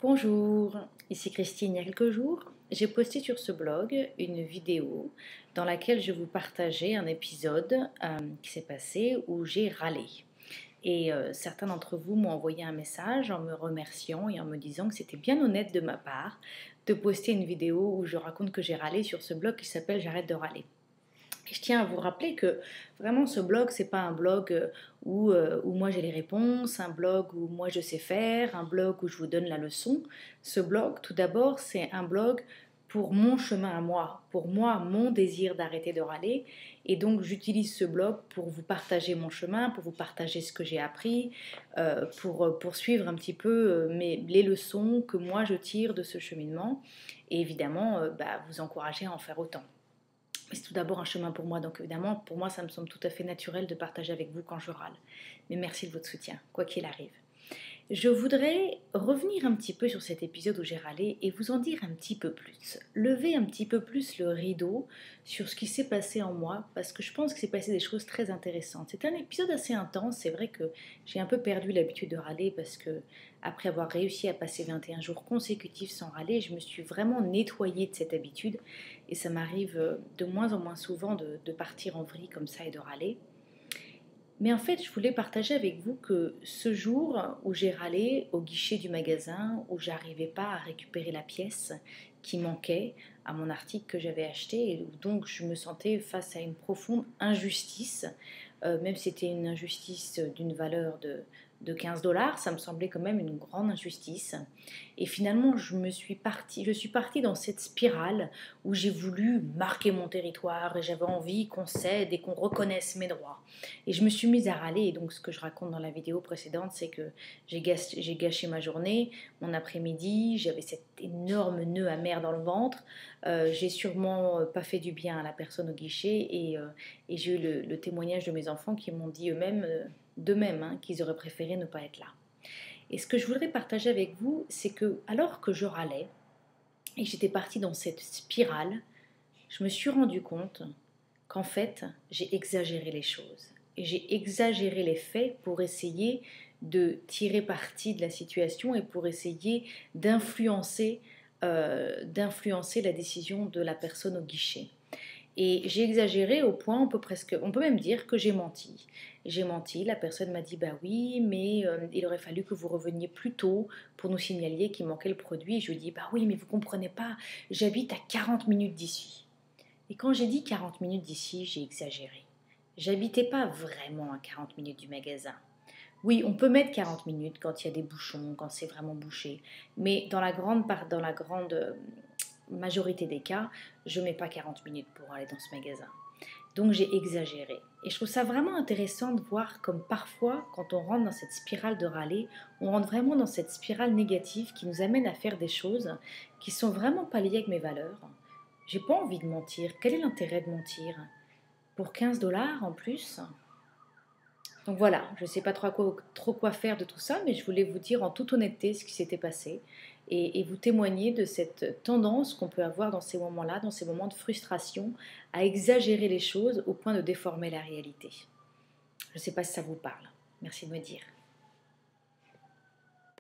Bonjour, ici Christine. Il y a quelques jours, j'ai posté sur ce blog une vidéo dans laquelle je vous partageais un épisode qui s'est passé où j'ai râlé. Et certains d'entre vous m'ont envoyé un message en me remerciant et en me disant que c'était bien honnête de ma part de poster une vidéo où je raconte que j'ai râlé sur ce blog qui s'appelle J'arrête de râler. Et je tiens à vous rappeler que vraiment ce blog, c'est pas un blog où moi j'ai les réponses, un blog où moi je sais faire, un blog où je vous donne la leçon. Ce blog, tout d'abord, c'est un blog pour mon chemin à moi, pour moi, mon désir d'arrêter de râler. Et donc j'utilise ce blog pour vous partager mon chemin, pour vous partager ce que j'ai appris, pour poursuivre un petit peu les leçons que moi je tire de ce cheminement. Et évidemment, vous encourager à en faire autant. Mais c'est tout d'abord un chemin pour moi, donc évidemment, pour moi, ça me semble tout à fait naturel de partager avec vous quand je râle. Mais merci de votre soutien, quoi qu'il arrive. Je voudrais revenir un petit peu sur cet épisode où j'ai râlé et vous en dire un petit peu plus. Lever un petit peu plus le rideau sur ce qui s'est passé en moi, parce que je pense qu'il s'est passé des choses très intéressantes. C'est un épisode assez intense, c'est vrai que j'ai un peu perdu l'habitude de râler parce que après avoir réussi à passer 21 jours consécutifs sans râler, je me suis vraiment nettoyée de cette habitude et ça m'arrive de moins en moins souvent de partir en vrille comme ça et de râler. Mais en fait, je voulais partager avec vous que ce jour où j'ai râlé au guichet du magasin, où j'arrivais pas à récupérer la pièce qui manquait à mon article que j'avais acheté, et où donc je me sentais face à une profonde injustice, même si c'était une injustice d'une valeur de 15 dollars, ça me semblait quand même une grande injustice. Et finalement, je suis partie dans cette spirale où j'ai voulu marquer mon territoire et j'avais envie qu'on cède et qu'on reconnaisse mes droits. Et je me suis mise à râler. Et donc, ce que je raconte dans la vidéo précédente, c'est que j'ai gâché ma journée, mon après-midi. J'avais cet énorme nœud amer dans le ventre. J'ai sûrement pas fait du bien à la personne au guichet. Et j'ai eu le témoignage de mes enfants qui m'ont dit eux-mêmes, d'eux-mêmes, qu'ils auraient préféré ne pas être là. Et ce que je voudrais partager avec vous, c'est que alors que je râlais et que j'étais partie dans cette spirale, je me suis rendu compte qu'en fait, j'ai exagéré les choses. Et j'ai exagéré les faits pour essayer de tirer parti de la situation et pour essayer d'influencer la décision de la personne au guichet. Et j'ai exagéré au point, on peut même dire que j'ai menti. J'ai menti, la personne m'a dit bah oui, mais il aurait fallu que vous reveniez plus tôt pour nous signaler qu'il manquait le produit. Et je lui ai dit bah oui, mais vous comprenez pas, j'habite à 40 minutes d'ici. Et quand j'ai dit 40 minutes d'ici, j'ai exagéré. J'habitais pas vraiment à 40 minutes du magasin. Oui, on peut mettre 40 minutes quand il y a des bouchons, quand c'est vraiment bouché. Mais dans la grande majorité des cas, je ne mets pas 40 minutes pour aller dans ce magasin. Donc j'ai exagéré. Et je trouve ça vraiment intéressant de voir comme parfois, quand on rentre dans cette spirale de râler, on rentre vraiment dans cette spirale négative qui nous amène à faire des choses qui sont vraiment pas liées avec mes valeurs. J'ai pas envie de mentir. Quel est l'intérêt de mentir? Pour 15 dollars en plus? Donc voilà, je ne sais pas trop quoi faire de tout ça, mais je voulais vous dire en toute honnêteté ce qui s'était passé et vous témoigner de cette tendance qu'on peut avoir dans ces moments-là, dans ces moments de frustration, à exagérer les choses au point de déformer la réalité. Je ne sais pas si ça vous parle. Merci de me dire.